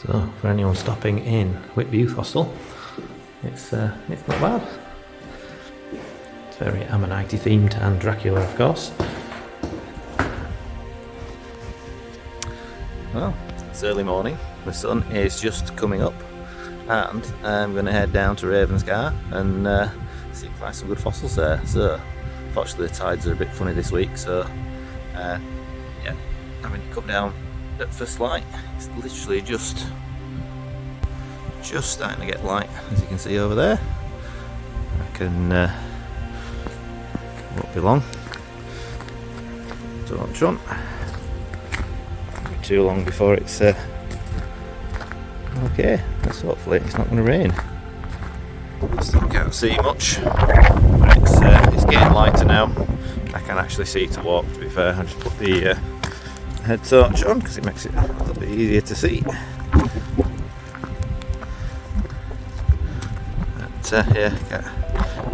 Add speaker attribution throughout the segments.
Speaker 1: So for anyone stopping in Whitby Youth Hostel, it's not bad. It's very Ammonite themed and Dracula, of course. Well, it's early morning, the sun is just coming up, and I'm going to head down to Ravenscar and see if I can find some good fossils there. So, fortunately the tides are a bit funny this week, so yeah, having to come down at first light. It's literally just starting to get light, as you can see over there. I can won't be long. Don't jump. Won't be too long before it's okay. Let's hopefully it's not going to rain. Still can't see much, but it's getting lighter now. I can actually see to walk, to be fair. I just put the head torch on because it makes it a little bit easier to see. But yeah,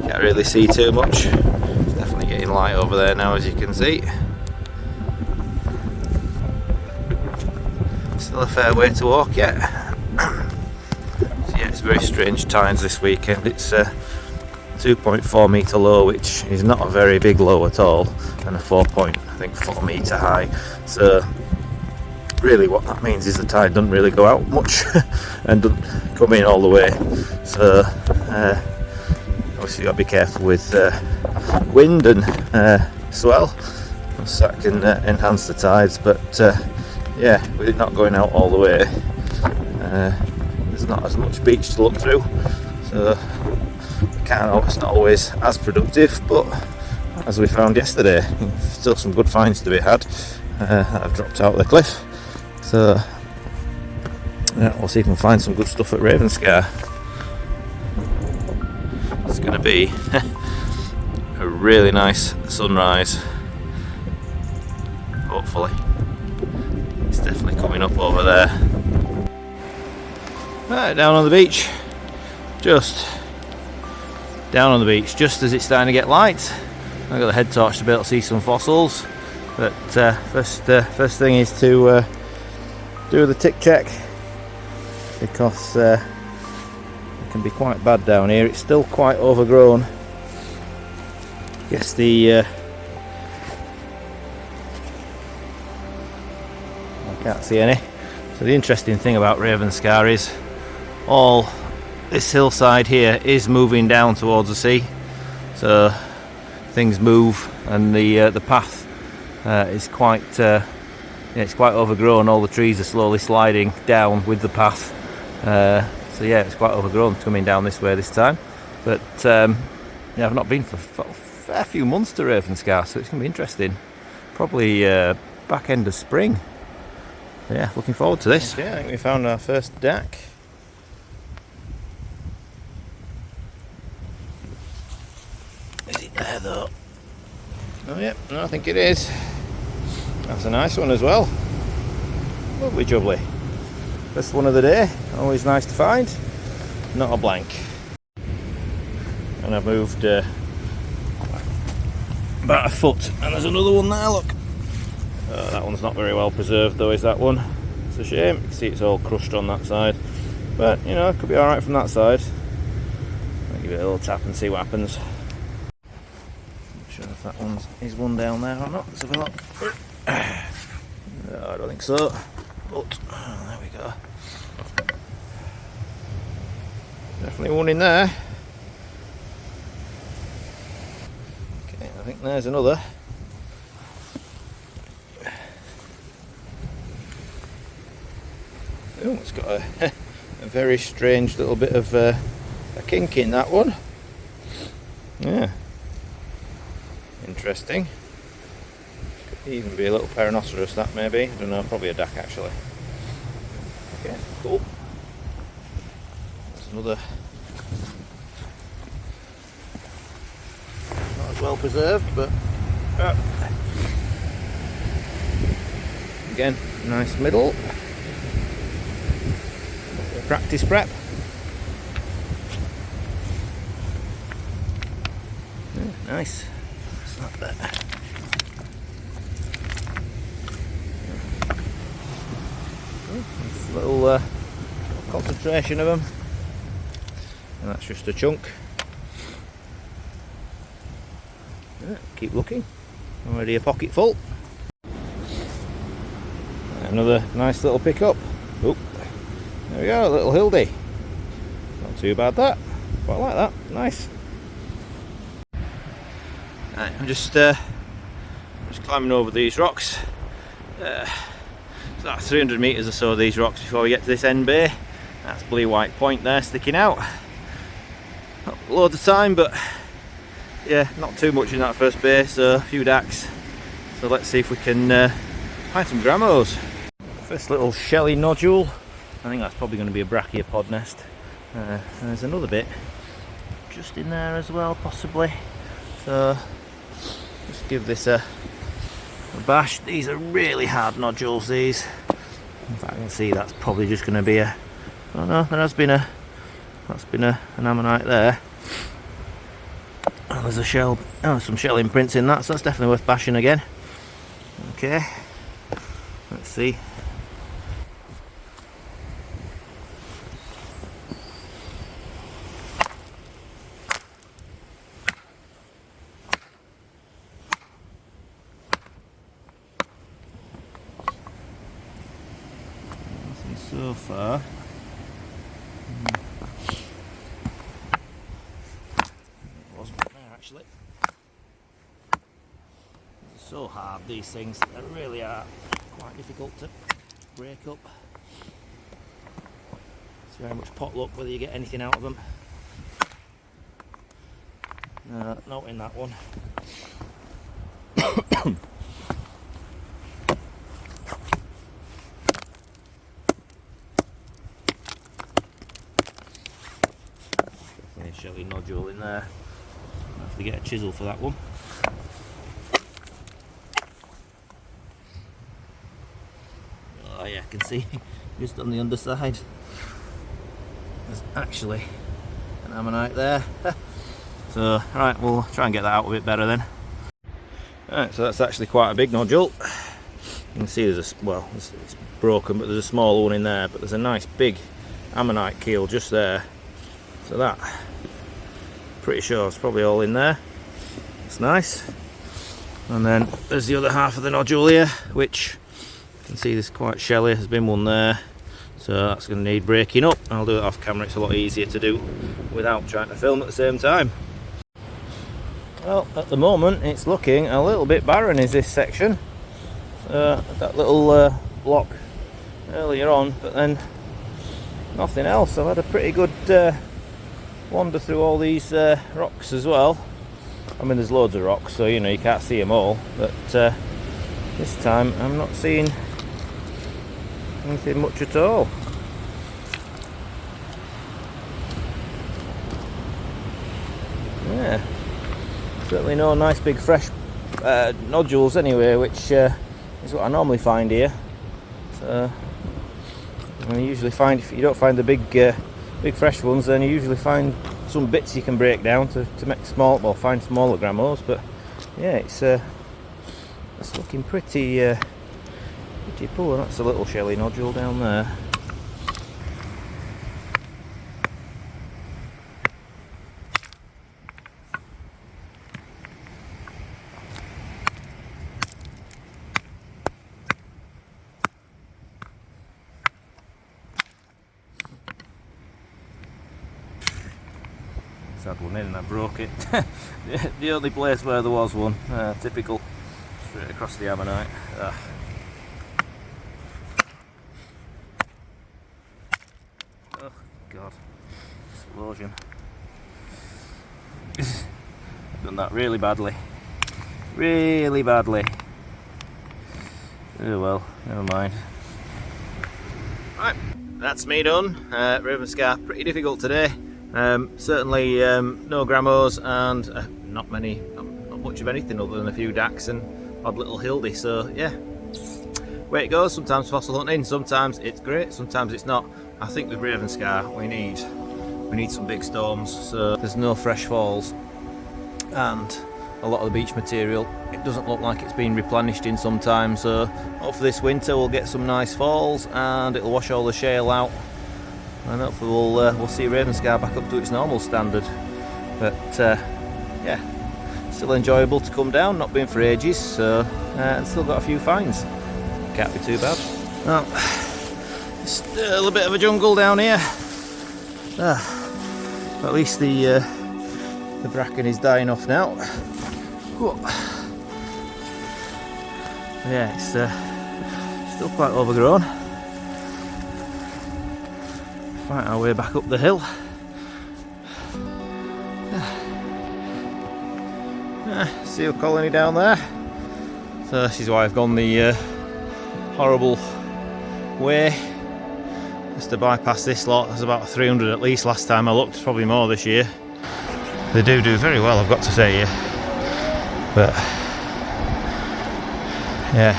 Speaker 1: can't really see too much. It's definitely getting light over there now, as you can see. Still a fair way to walk yet. So yeah, it's very strange tides this weekend. It's 2.4 metre low, which is not a very big low at all, and a 4 metre high. So really what that means is the tide doesn't really go out much and doesn't come in all the way. So obviously you've got to be careful with wind and swell, so that can enhance the tides. But yeah, with it not going out all the way, there's not as much beach to look through, so it's not always as productive. But as we found yesterday, still some good finds to be had that have dropped out of the cliff. So yeah, we'll see if we can find some good stuff at Ravenscar. It's going to be a really nice sunrise, hopefully. It's definitely coming up over there. Right, down on the beach, just down on the beach, just as it's starting to get light. I've got the head torch to be able to see some fossils, but first thing is to do the tick check, because it can be quite bad down here. It's still quite overgrown. I guess I can't see any. So the interesting thing about Ravenscar is all this hillside here is moving down towards the sea, so things move, and the path is quite it's quite overgrown. All the trees are slowly sliding down with the path, so yeah, it's quite overgrown coming down this way this time. But yeah, I've not been for a fair few months to Ravenscar, so it's going to be interesting. Probably back end of spring. So yeah, looking forward to this. Okay, I think we found our first DAC. Is it there though? Oh yeah, no, I think it is. That's a nice one as well. Lovely jubbly. First one of the day, always nice to find. Not a blank. And I've moved about a foot, and there's another one there, look. That one's not very well preserved though, is that one? It's a shame. You can see it's all crushed on that side. But, you know, it could be alright from that side. I'll give it a little tap and see what happens. Not sure if that is one down there or not. Let's have a look. No, I don't think so. But, there we go. Definitely one in there. Okay, I think there's another. Oh, it's got a very strange little bit of a kink in that one. Yeah, interesting. Could even be a little Perinoceros, that maybe. I don't know, probably a DAC actually. Okay, cool. There's another. Not as well preserved, but again, nice middle. Practice prep. Yeah, nice. It's not there. Little concentration of them, and that's just a chunk. Yeah, keep looking, already a pocket full. Another nice little pickup. Oh, there we go, a little Hildis. Not too bad that, quite like that, nice. Right, I'm just climbing over these rocks. It's about 300 metres or so of these rocks before we get to this end bay. That's Blue White Point there sticking out. Not loads of time, but yeah, not too much in that first bay, so a few dacks. So let's see if we can find some grammos. First little shelly nodule. I think that's probably going to be a brachiopod nest. There's another bit just in there as well, possibly. So just give this a bash. These are really hard nodules, these. In fact, I can see that's probably just going to be a... Oh no, there has been an ammonite there. Oh, there's a shell. Oh, some shell imprints in that, so that's definitely worth bashing again. Okay, let's see. So far, wasn't there actually. They're so hard, these things. They really are quite difficult to break up. It's very much pot luck whether you get anything out of them. Not in that one. Shelly nodule in there. I'll have to get a chisel for that one. Oh yeah, I can see just on the underside there's actually an ammonite there. So right, we'll try and get that out a bit better then. Alright, so that's actually quite a big nodule. You can see there's a, well, it's broken, but there's a small one in there, but there's a nice big ammonite keel just there. So that, pretty sure it's probably all in there. It's nice. And then there's the other half of the nodule here, which you can see there's quite shelly. There's been one there, so that's going to need breaking up. I'll do it off camera, it's a lot easier to do without trying to film at the same time. Well, at the moment it's looking a little bit barren, is this section. That little block earlier on, but then nothing else. I've had a pretty good wander through all these rocks as well. I mean, there's loads of rocks, so you know you can't see them all, but this time I'm not seeing anything much at all. Yeah, certainly no nice big fresh nodules anyway, which is what I normally find here. So I usually find, if you don't find the big fresh ones, then you usually find some bits you can break down to make small, well, find smaller grammos. But yeah, it's looking pretty poor. That's a little shelly nodule down there. Had one in and I broke it. The only place where there was one. Typical. Straight across the ammonite. Ugh. Oh god. Explosion. I've done that really badly. Really badly. Oh well, never mind. Right, that's me done. Ravenscar, pretty difficult today. Certainly no grammos and not much of anything other than a few dacks and odd little Hildis. So yeah, way it goes. Sometimes fossil hunting, sometimes it's great, sometimes it's not. I think with Ravenscar we need some big storms, so there's no fresh falls, and a lot of the beach material, it doesn't look like it's been replenished in some time. So hopefully this winter we'll get some nice falls and it'll wash all the shale out. and hopefully we'll see Ravenscar back up to its normal standard. But yeah, still enjoyable to come down, not been for ages, so and still got a few finds. Can't be too bad. Well, still a bit of a jungle down here. But at least the bracken is dying off now. Whoa. Yeah, it's still quite overgrown. Fight our way back up the hill. Seal colony down there. So this is why I've gone the horrible way, just to bypass this lot. There's about 300 at least last time I looked, probably more this year. They do very well, I've got to say, but yeah,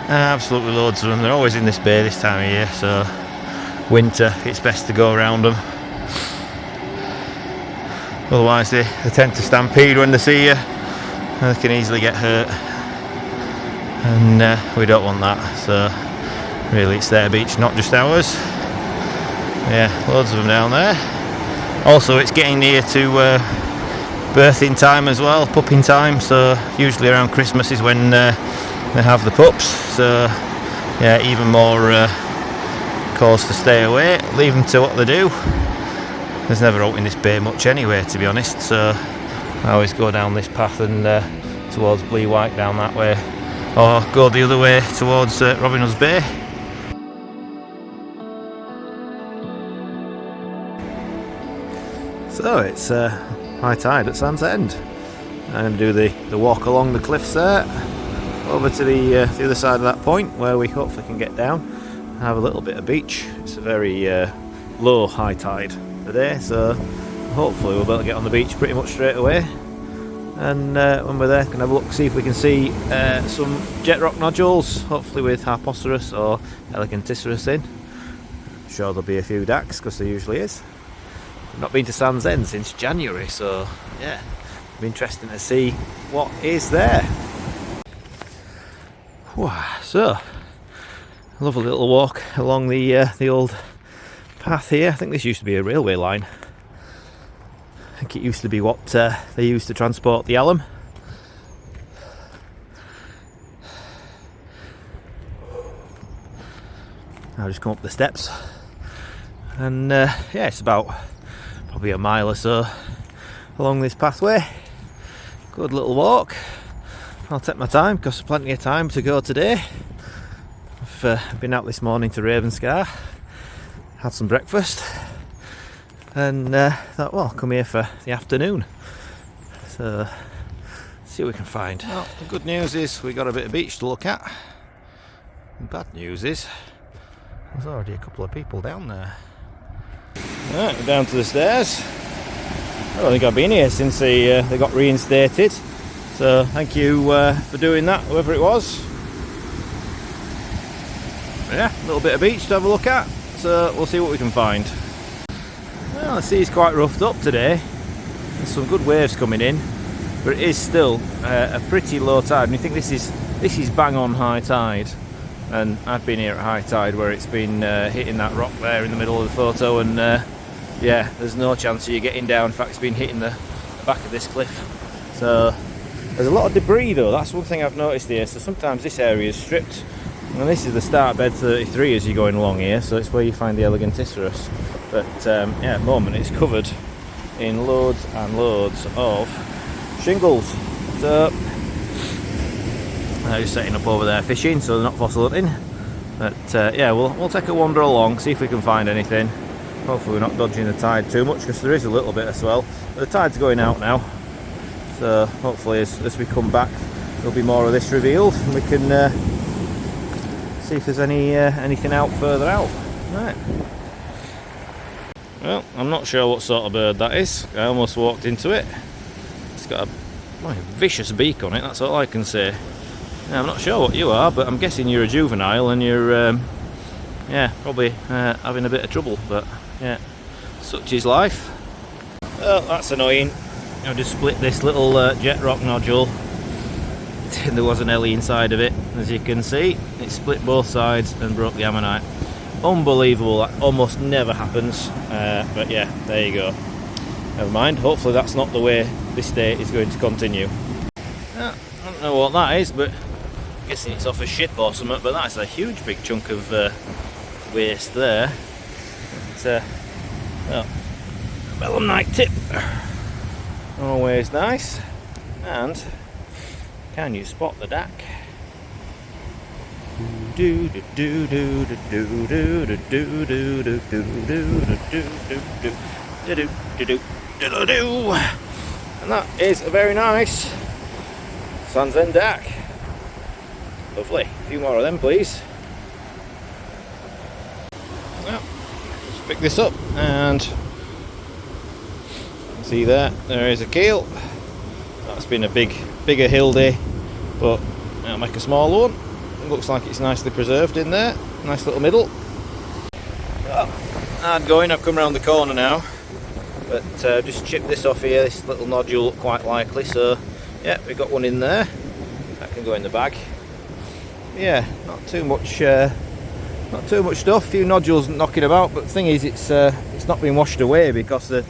Speaker 1: absolutely loads of them. They're always in this bay this time of year, so winter it's best to go around them, otherwise they tend to stampede when they see you and they can easily get hurt, and we don't want that. So really it's their beach, not just ours. Yeah, loads of them down there. Also it's getting near to birthing time as well, pupping time, so usually around Christmas is when they have the pups, so yeah, even more cause to stay away, leave them to what they do. There's never out in this bay much anyway, to be honest, so I always go down this path and towards Blue White down that way, or go the other way towards Robin Hood's Bay. So it's high tide at Sandsend. I'm going to do the walk along the cliffs there, over to the other side of that point where we hopefully can get down and have a little bit of beach. It's a very low high tide today, so hopefully we'll be able to get on the beach pretty much straight away. And when we're there, can have a look, see if we can see some jet rock nodules, hopefully with Harpoceras or Eleganticeras in. I'm sure there'll be a few dacks, because there usually is. I've not been to Sandsend since January, so yeah, it'll be interesting to see what is there. So, lovely little walk along the old path here. I think this used to be a railway line. I think it used to be what they used to transport the alum. I'll just come up the steps, and yeah, it's about probably a mile or so along this pathway. Good little walk. I'll take my time because there's plenty of time to go today. I've been out this morning to Ravenscar, had some breakfast, and thought, well, I'll come here for the afternoon. So, see what we can find. Well, the good news is we got a bit of beach to look at. The bad news is there's already a couple of people down there. Right, we're down to the stairs. I don't think I've been here since they got reinstated. So thank you for doing that, whoever it was. Yeah, a little bit of beach to have a look at. So we'll see what we can find. Well, the sea's quite roughed up today. There's some good waves coming in, but it is still a pretty low tide. And you think this is bang on high tide. And I've been here at high tide where it's been hitting that rock there in the middle of the photo, and yeah, there's no chance of you getting down. In fact, it's been hitting the back of this cliff. So there's a lot of debris though, that's one thing I've noticed here. So sometimes this area is stripped, and this is the start bed 33 as you're going along here, so it's where you find the Eleganticeras. But yeah, at the moment it's covered in loads and loads of shingles. So just setting up over there fishing, so they're not fossil hunting. But yeah, we'll take a wander along, see if we can find anything. Hopefully we're not dodging the tide too much, because there is a little bit of swell. But the tide's going out now, so hopefully as we come back there'll be more of this revealed, and we can see if there's anything out further out. Right. Well, I'm not sure what sort of bird that is. I almost walked into it. It's got a vicious beak on it, that's all I can say. Now, I'm not sure what you are, but I'm guessing you're a juvenile, and you're yeah, probably having a bit of trouble, but yeah, such is life. Well, that's annoying. I just split this little jet rock nodule. There was an ellie inside of it, as you can see. It split both sides and broke the ammonite. Unbelievable, that almost never happens. But yeah, there you go. Never mind, hopefully that's not the way this day is going to continue. I don't know what that is, but I'm guessing it's off a ship or something, but that's a huge big chunk of waste there. Well, belemnite tip, always nice. And can you spot the DAC? And that is a very nice Sandsend DAC. Lovely. A few more of them, please. Well, let's pick this up, and see there is a keel. That's been a bigger Hildis, but I'll make a smaller one. It looks like it's nicely preserved in there. Nice little middle. Well, hard going. I've come around the corner now, but just chipped this off here. This little nodule quite likely. So yeah, we got one in there. That can go in the bag. Yeah, not too much stuff. A few nodules knocking about, but the thing is, it's not been washed away because the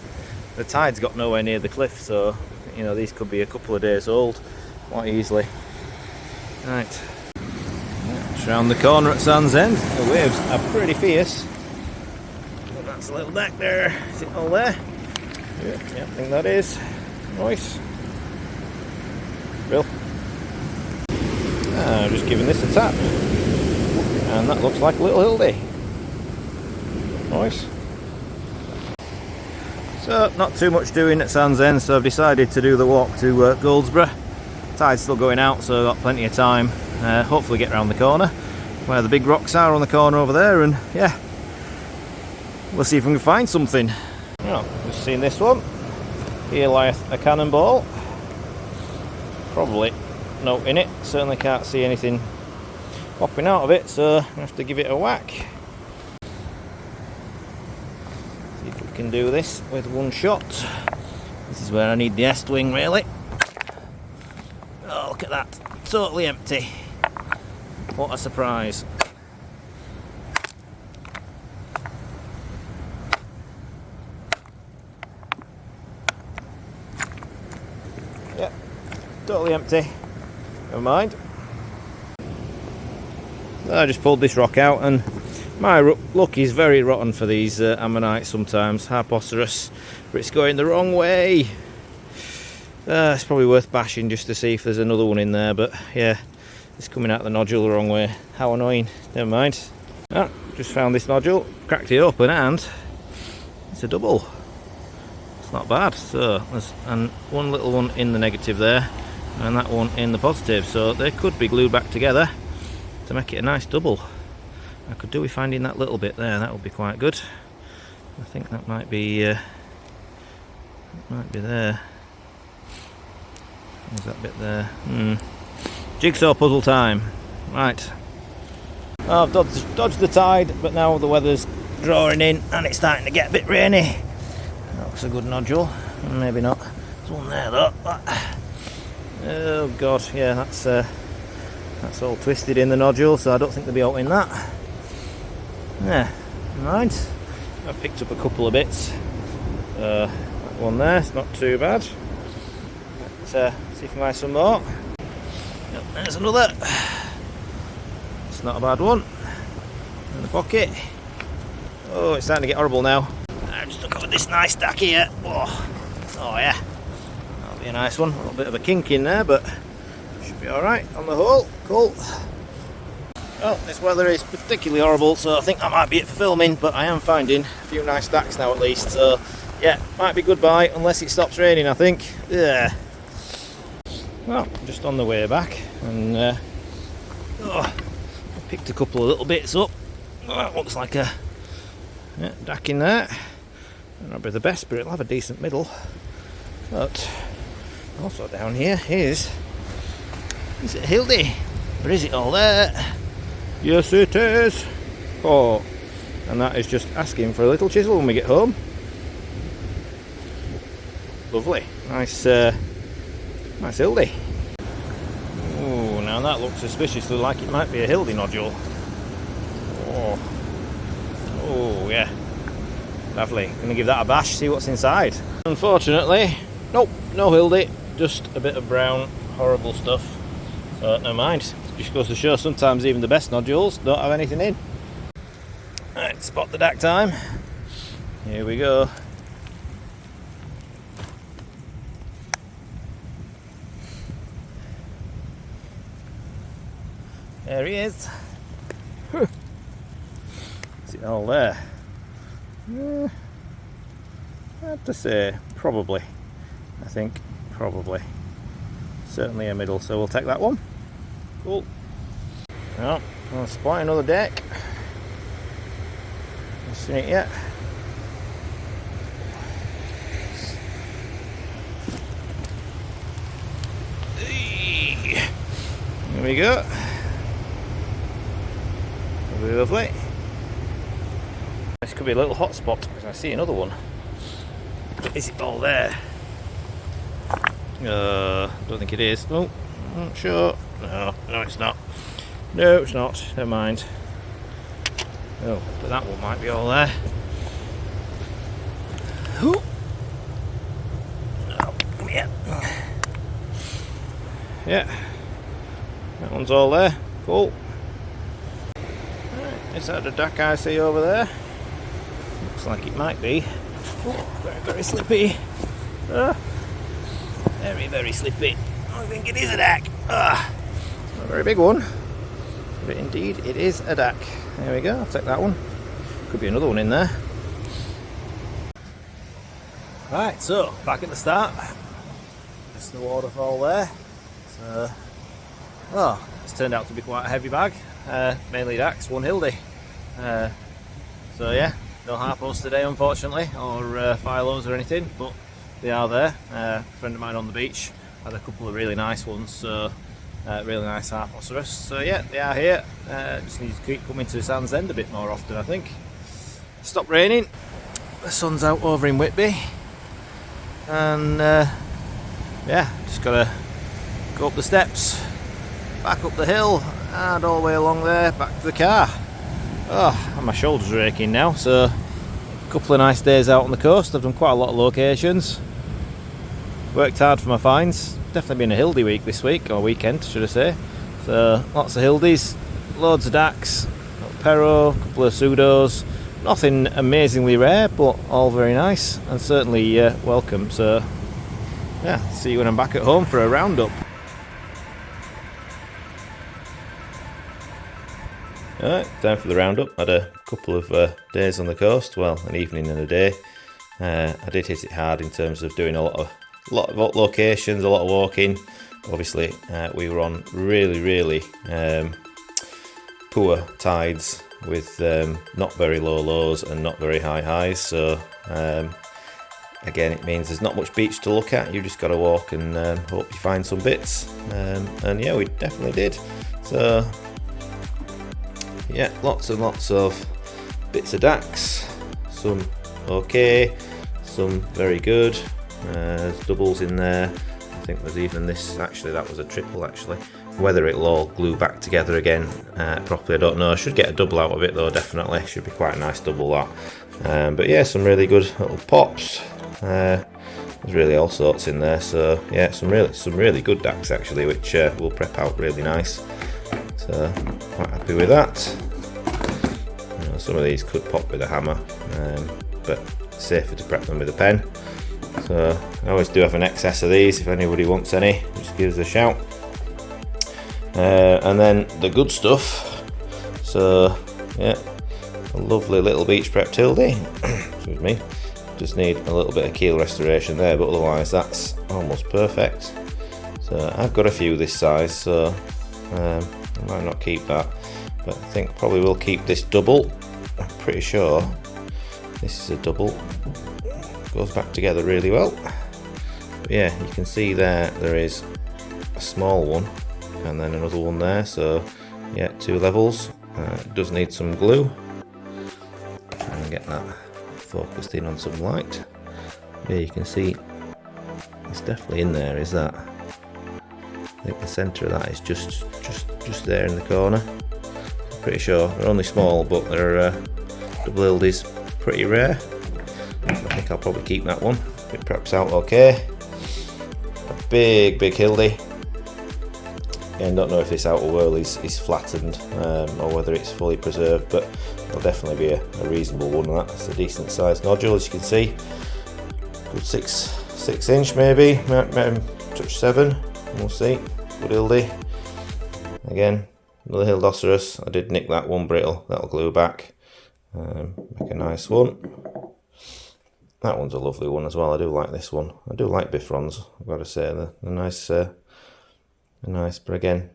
Speaker 1: tide's got nowhere near the cliff. So you know, these could be a couple of days old quite easily. Right, it's round the corner at Sandsend. The waves are pretty fierce. Well, that's a little deck there. Is it all there? Yeah, I think that is. Nice. Real. I'm just giving this a tap, and that looks like a little Hildis. Nice. So, not too much doing at Sandsend, so I've decided to do the walk to Goldsboro. Tide's still going out, so I've got plenty of time. Hopefully get round the corner where the big rocks are on the corner over there, and yeah, we'll see if we can find something. Well, just seen this one. Here lieth a cannonball. Probably no in it. Certainly can't see anything popping out of it, so I have to give it a whack. See if we can do this with one shot. This is where I need the S-wing, really. Oh, look at that. Totally empty. What a surprise. Yep, totally empty. Never mind. I just pulled this rock out, and my luck is very rotten for these ammonites sometimes. Harpocerus, but it's going the wrong way. It's probably worth bashing just to see if there's another one in there, but yeah, it's coming out the nodule the wrong way. How annoying. Never mind. Just found this nodule, cracked it open, and it's a double. It's not bad. So there's one little one in the negative there, and that one in the positive, so they could be glued back together to make it a nice double. I could do with finding that little bit there. That would be quite good. I think that might be there. There's that bit there. Jigsaw puzzle time. Right. I've dodged the tide, but now the weather's drawing in and it's starting to get a bit rainy. That looks a good nodule. Maybe not. There's one there though. Oh god, yeah, that's all twisted in the nodule, so I don't think they'll be out in that. Yeah, right. I've picked up a couple of bits. That one there, it's not too bad. Let's see if we find some more. Yep, there's another. It's not a bad one. In the pocket. Oh, it's starting to get horrible now. I just took over this nice stack here. Oh yeah, that'll be a nice one. A little bit of a kink in there, but should be alright on the whole. Cool. Well, this weather is particularly horrible, so I think that might be it for filming, but I am finding a few nice stacks now at least, so yeah, might be goodbye unless it stops raining, I think. Yeah. Well, just on the way back, and I picked a couple of little bits up. That looks like a DAC in there. Not be the best, but it'll have a decent middle. But also down here is it Hildis? Or is it all there? Yes, it is. Oh, and that is just asking for a little chisel when we get home. Lovely, nice Hildis. Oh, now that looks suspiciously like it might be a Hildis nodule. Oh, Oh yeah, lovely. Gonna give that a bash, see what's inside. Unfortunately, nope, no Hildis, just a bit of brown, horrible stuff. So never mind. Just goes to show sometimes even the best nodules don't have anything in. Right, spot the DAC time. Here we go. There he is. Is it all there? I have to say, probably. I think, probably. Certainly a middle, so we'll take that one. Cool. Well, I'll spot another deck. Haven't seen it yet. There we go. Lovely, lovely. This could be a little hot spot because I see another one. Is it all there? Don't think it is. Oh, I'm not sure. No, it's not. No, it's not. Never mind. Oh, but that one might be all there. Ooh. Oh, yeah. Yeah. That one's all there. Cool. Right, is that the duck I see over there? Looks like it might be. Oh, very, very slippy. Very, very slippy. I think it is a DAC. Not a very big one, but indeed it is a DAC. There we go, I'll take that one. Could be another one in there. Right, so back at the start. That's the waterfall there. So, oh, it's turned out to be quite a heavy bag. Mainly DACs, one Hildis. So yeah, no harpos today unfortunately, or phylos or anything, but they are there. A friend of mine on the beach had a couple of really nice ones, so really nice harpos. So yeah, they are here. Just need to keep coming to Sandsend a bit more often, I think. Stopped raining, the sun's out over in Whitby, and yeah, just gotta go up the steps, back up the hill, and all the way along there, back to the car. Oh, and my shoulders are aching now, so a couple of nice days out on the coast. I've done quite a lot of locations, worked hard for my finds. Definitely been a Hildis week this week, or weekend should I say. So lots of Hildis, loads of DACs, Pero, a couple of pseudos, nothing amazingly rare, but all very nice and certainly welcome. So yeah, see you when I'm back at home for a roundup. Alright, time for the roundup. Had a couple of days on the coast, well, an evening and a day. I did hit it hard in terms of doing a lot of locations, a lot of walking. Obviously, we were on really poor tides with not very low lows and not very high highs. So again, it means there's not much beach to look at. You just got to walk and hope you find some bits. And yeah, we definitely did. So yeah, lots and lots of bits of DACs, some okay, some very good. There's doubles in there. I think there's even this, actually that was a triple actually. Whether it'll all glue back together again properly, I don't know. I should get a double out of it though, definitely. Should be quite a nice double that. But yeah, some really good little pops. There's really all sorts in there. So yeah, some really good DACs actually, which will prep out really nice. So quite happy with that. You know, some of these could pop with a hammer, but safer to prep them with a pen. So I always do have an excess of these. If anybody wants any, just give us a shout. And then the good stuff. So yeah, a lovely little beach prep Hildis. Excuse me. Just need a little bit of keel restoration there, but otherwise that's almost perfect. So I've got a few this size, so I might not keep that, but I think probably will keep this double. I'm pretty sure this is a double. Goes back together really well. But yeah, you can see there is a small one and then another one there. So yeah, 2 levels. It does need some glue. Try and get that focused in on some light. Yeah, you can see it's definitely in there. Is that? I think the centre of that is just there in the corner. I'm pretty sure they're only small, but they're Double Hildis, pretty rare. I think I'll probably keep that one. It preps out okay. A big Hildy. Again, don't know if this outer whorl is flattened or whether it's fully preserved, but it'll definitely be a reasonable one. That's a decent sized nodule, as you can see. Good 6 inch maybe, touch 7. We'll see. Good Hildy. Again, another Hildoceros. I did nick that one brittle. That'll glue back. Make a nice one. That one's a lovely one as well. I do like this one. I do like Bifrons, I've got to say. They're nice, but again,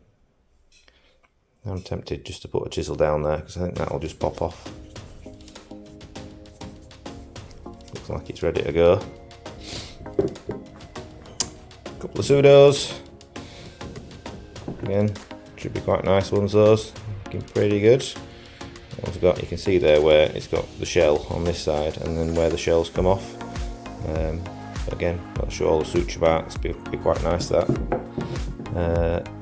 Speaker 1: I'm tempted just to put a chisel down there because I think that'll just pop off. Looks like it's ready to go. Couple of pseudos. Again, should be quite nice ones, those. Looking pretty good. That one's got, you can see there where it's got the shell on this side and then where the shells come off. Again, I'll show all the suture marks, be quite nice that.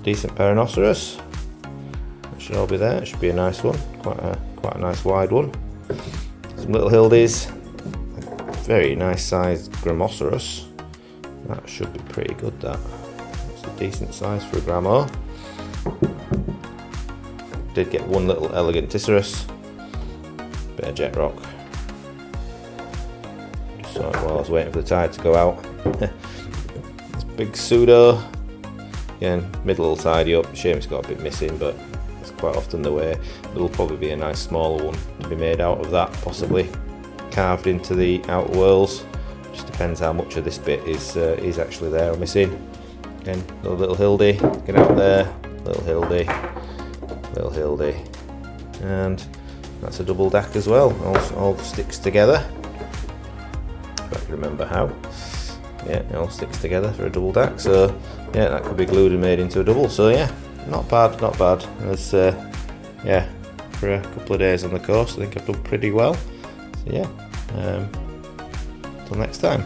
Speaker 1: Decent Perinoceros. That should all be there. It should be a nice one. Quite a nice wide one. Some little Hildis. Very nice sized Gramoceros. That should be pretty good, that. It's a decent size for a Gramo. Did get one little elegant Tisserus. Bit of jet rock. Just saw it while I was waiting for the tide to go out. This big pseudo. Again, middle will tidy up. Shame it's got a bit missing, but it's quite often the way. There will probably be a nice smaller one to be made out of that, possibly carved into the outer whorls. Just depends how much of this bit is actually there or missing. Again, little Hildy, get out there, little Hildy, and that's a double DAC as well. All sticks together. If I can remember how. Yeah, it all sticks together for a double DAC. So yeah, that could be glued and made into a double. So yeah, not bad. As yeah, for a couple of days on the coast, I think I've done pretty well. So yeah, till next time.